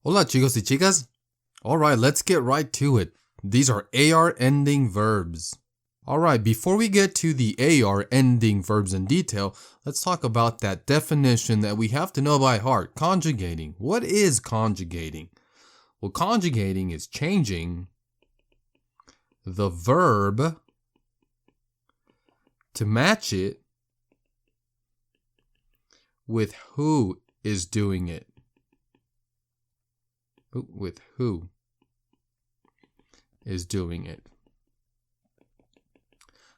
Hola chicos y chicas. Alright, let's get right to it. These are AR ending verbs. Alright, before we get to the AR ending verbs in detail, let's talk about that definition that we have to know by heart. Conjugating. What is conjugating? Well, conjugating is changing the verb to match it with who is doing it. With who is doing it.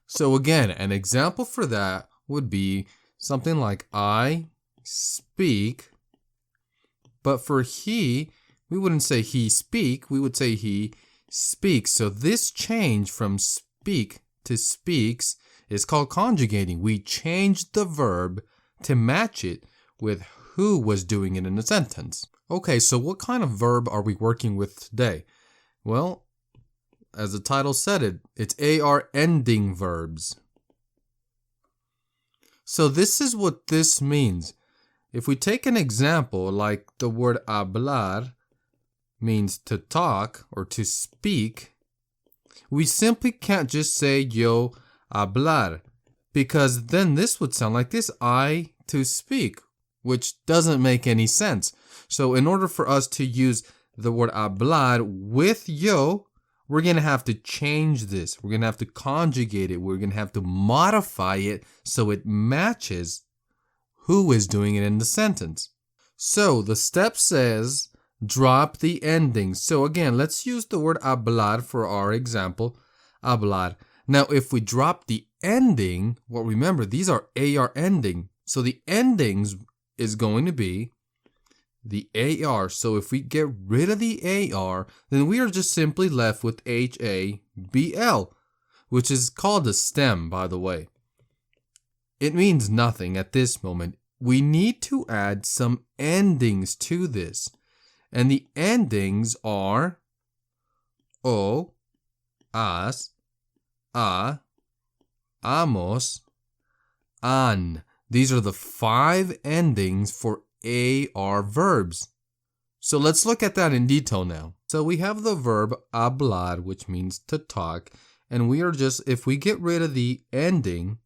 So again, an example for that would be something like I speak, but for he, we wouldn't say he speak, we would say he speaks. So this change from speak to speaks is called conjugating. We changed the verb to match it with who was doing it in a sentence. Okay, so what kind of verb are we working with today? Well, as the title said it's AR ending verbs. So this is what this means. If we take an example like the word hablar means to talk or to speak, we simply can't just say yo hablar, because then this would sound like this, I to speak, which doesn't make any sense. So in order for us to use the word hablar with yo, we're going to have to change this. We're going to have to conjugate it. We're going to have to modify it so it matches who is doing it in the sentence. So the step says drop the ending. So again, let's use the word hablar for our example. Hablar. Now, if we drop the ending, well, remember, these are AR ending. So the endings is going to be the AR. So if we get rid of the AR, then we are just simply left with HABL, which is called a stem, by the way. It means nothing at this moment. We need to add some endings to this. And the endings are O, as, a, amos, an. These are the 5 endings for AR verbs. So let's look at that in detail now. So we have the verb hablar, which means to talk, and we are just, if we get rid of the ending,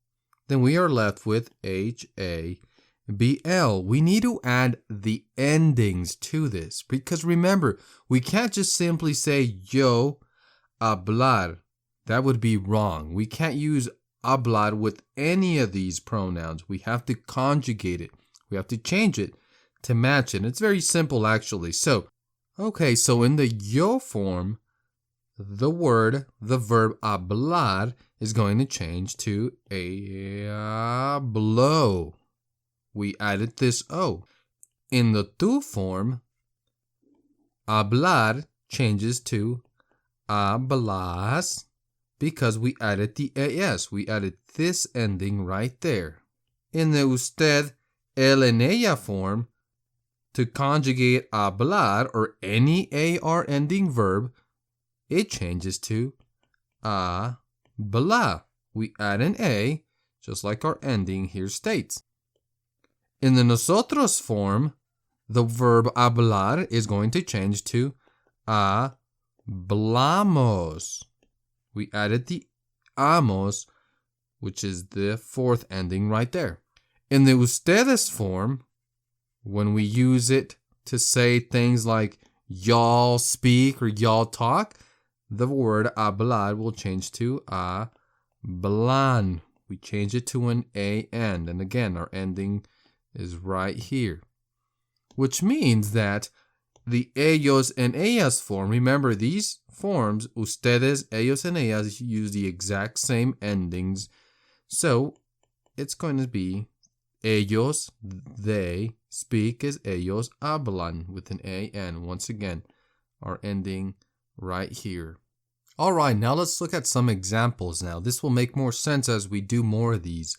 then we are left with HABL. We need to add the endings to this, because remember, we can't just simply say yo hablar. That would be wrong. We can't use hablar with any of these pronouns. We have to conjugate it. We have to change it to match it. It's very simple, actually. So in the yo form, the verb hablar is going to change to hablo. We added this O. In the tu form, hablar changes to hablas because we added the AS. We added this ending right there. In the usted, él en ella form, to conjugate hablar or any AR ending verb, it changes to habla. We add an A, just like our ending here states. In the nosotros form, the verb hablar is going to change to hablamos. We added the amos, which is the 4th ending right there. In the ustedes form, when we use it to say things like y'all speak or y'all talk, the word hablar will change to hablan. We change it to an AN. And again, our ending is right here. Which means that the ellos and ellas form, remember these forms, ustedes, ellos, and ellas, use the exact same endings. So it's going to be ellos, they speak as ellos hablan with an AN. Once again, our ending right here. All right, now let's look at some examples now. This will make more sense as we do more of these.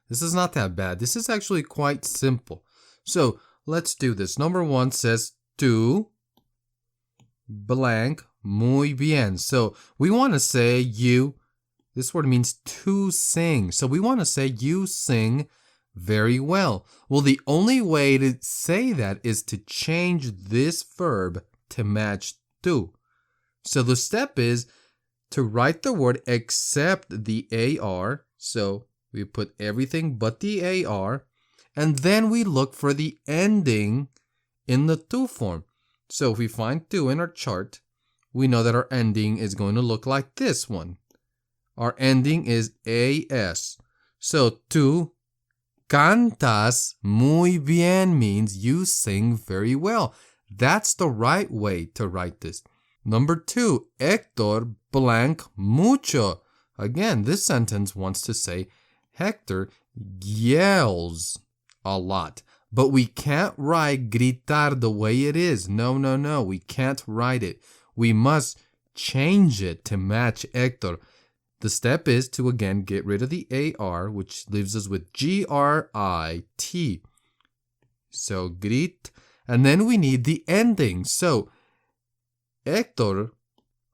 This is not that bad. This is actually quite simple. So let's do this. Number 1 says, tú blank muy bien. So we want to say you, this word means to sing. So we want to say you sing very well. Well, the only way to say that is to change this verb to match tú. So the step is to write the word except the AR. So we put everything but the AR. And then we look for the ending in the tú form. So if we find tú in our chart, we know that our ending is going to look like this one. Our ending is AS. So tú cantas muy bien means you sing very well. That's the right way to write this. Number 2, Héctor blank mucho. Again, this sentence wants to say Hector yells a lot. But we can't write gritar the way it is. No. We can't write it. We must change it to match Héctor. The step is to, again, get rid of the AR, which leaves us with GRIT. So, grit. And then we need the ending. So, Héctor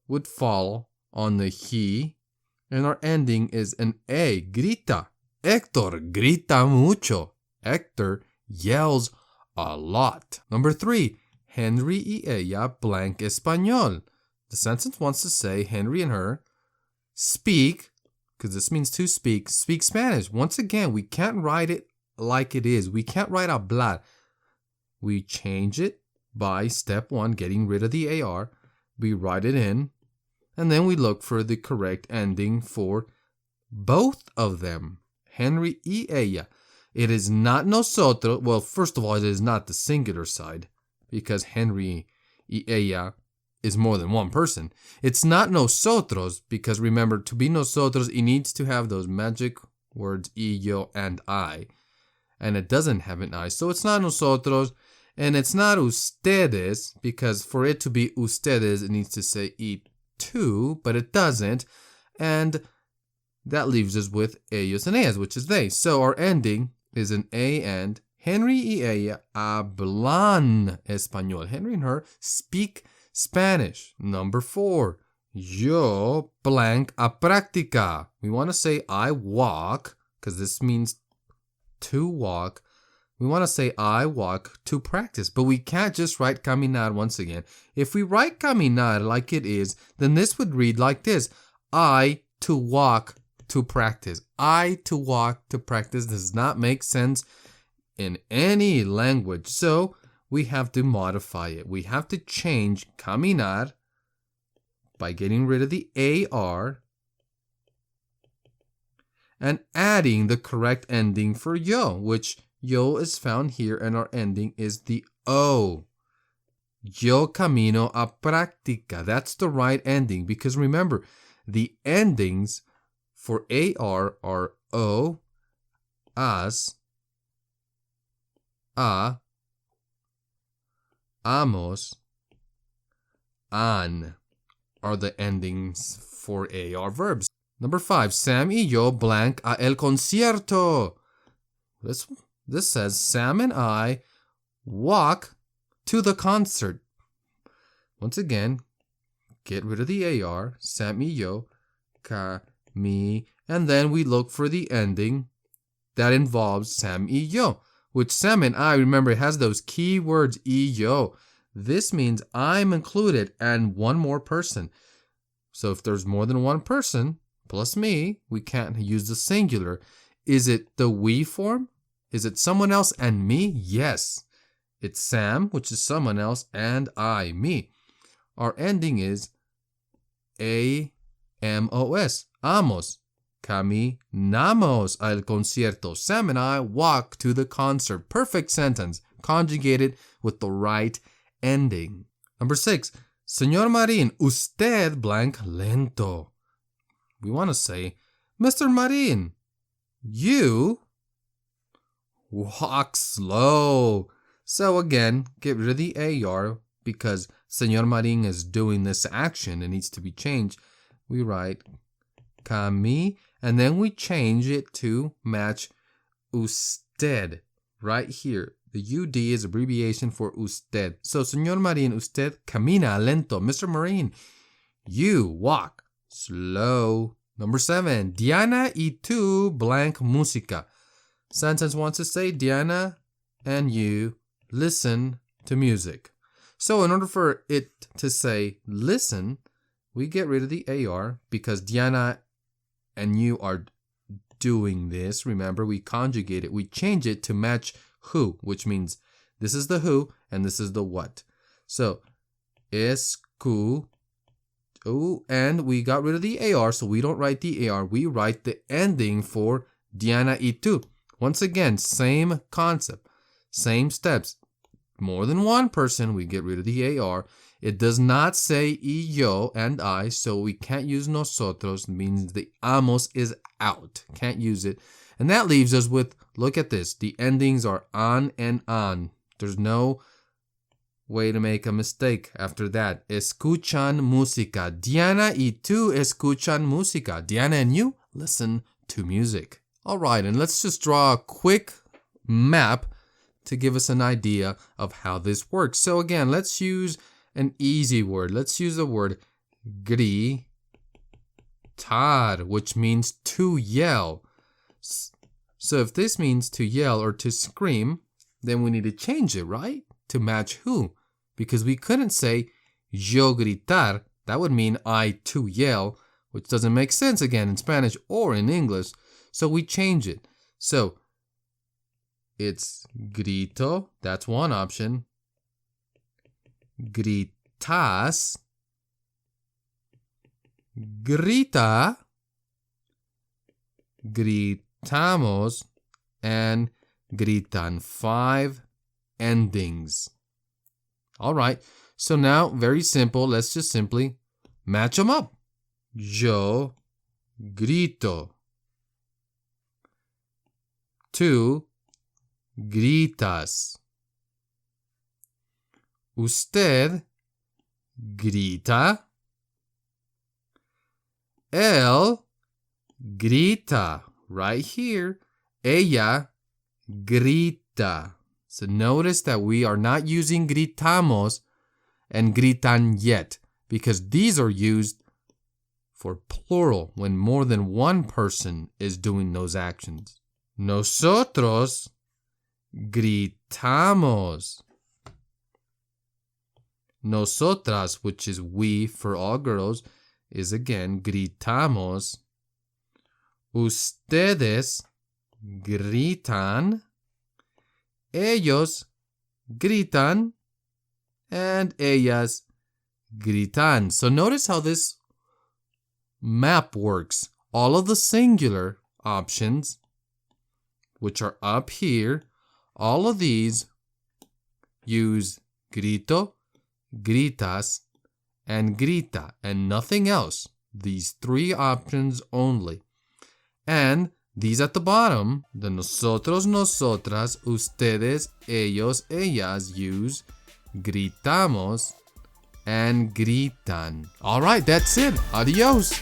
would fall on the he, and our ending is an A, grita. Héctor grita mucho. Héctor yells a lot. Number 3, Henry y ella blank español. The sentence wants to say Henry and her speak, because this means to speak Spanish. Once again, we can't write it like it is. We can't write hablar. We change it by step 1, getting rid of the AR. We write it in, and then we look for the correct ending for both of them. Henry y ella. It is not nosotros. Well, first of all, it is not the singular side, because Henry y ella is more than one person. It's not nosotros, because remember, to be nosotros, it needs to have those magic words y, yo, and I. And it doesn't have an I. So it's not nosotros, and it's not ustedes, because for it to be ustedes, it needs to say y tú, but it doesn't. And that leaves us with ellos and ellas, which is they. So our ending is an A and Henry y ella hablan español. Henry and her speak Spanish. Number 4, yo blank a práctica. We want to say I walk, because this means to walk. We want to say I walk to practice, but we can't just write caminar once again. If we write caminar like it is, then this would read like this. I to walk to practice. I to walk to practice does not make sense in any language. So we have to modify it. We have to change caminar by getting rid of the AR and adding the correct ending for yo, which yo is found here, and our ending is the O. Yo camino a práctica. That's the right ending, because remember, the endings for AR are O, as, a, amos, an are the endings for AR verbs. Number 5, Sam y yo blank a el concierto. This says Sam and I walk to the concert. Once again, get rid of the AR, Sam y yo, mi, and then we look for the ending that involves Sam y yo, which Sam and I, remember, it has those key words y yo. This means I'm included and one more person. So if there's more than one person plus me, we can't use the singular. Is it the we form? Is it someone else and me? Yes. It's Sam, which is someone else, and I, me. Our ending is A-M-O-S. Amos. Caminamos al concierto. Sam and I walk to the concert. Perfect sentence, conjugated with the right ending. Number 6. Señor Marin, usted blank lento. We want to say, Mr. Marin, you walk slow. So again, get rid of the AR, because Señor Marin is doing this action. It needs to be changed. We write cami, and then we change it to match usted right here. The UD is abbreviation for usted. So, Señor Marin, usted camina lento. Mr. Marin, you walk slow. Number 7, Diana y tú blank música. Sentence wants to say Diana and you listen to music. So in order for it to say listen, we get rid of the AR because Diana and you are doing this. Remember, we conjugate it. We change it to match who, which means this is the who and this is the what. So, escu. Oh, and we got rid of the AR, so we don't write the AR. We write the ending for Diana y tú. Once again, same concept, same steps. More than one person, we get rid of the AR. It does not say y yo and I, so we can't use nosotros. It means the amos is out. Can't use it. And that leaves us with, look at this. The endings are on and on. There's no way to make a mistake after that. Escuchan música. Diana y tú escuchan música. Diana and you listen to music. All right, and let's just draw a quick map to give us an idea of how this works. So again, let's use an easy word. Let's use the word gritar, which means to yell. So if this means to yell or to scream, then we need to change it, right? To match who? Because we couldn't say yo gritar. That would mean I to yell, which doesn't make sense again in Spanish or in English. So we change it. So it's grito. That's one option. Gritas. Grita. Gritamos. And gritan. 5 endings. All right. So now, very simple. Let's just simply match them up. Yo grito. Tú gritas. Usted grita. Él grita. Right here. Ella grita. So notice that we are not using gritamos and gritan yet, because these are used for plural when more than one person is doing those actions. Nosotros gritamos. Nosotras, which is we for all girls, is again gritamos. Ustedes gritan. Ellos gritan. And ellas gritan. So notice how this map works. All of the singular options, which are up here, all of these use grito, gritas, and grita, and nothing else. These 3 options only. And these at the bottom, the nosotros, nosotras, ustedes, ellos, ellas, use gritamos and gritan. All right, that's it. Adios.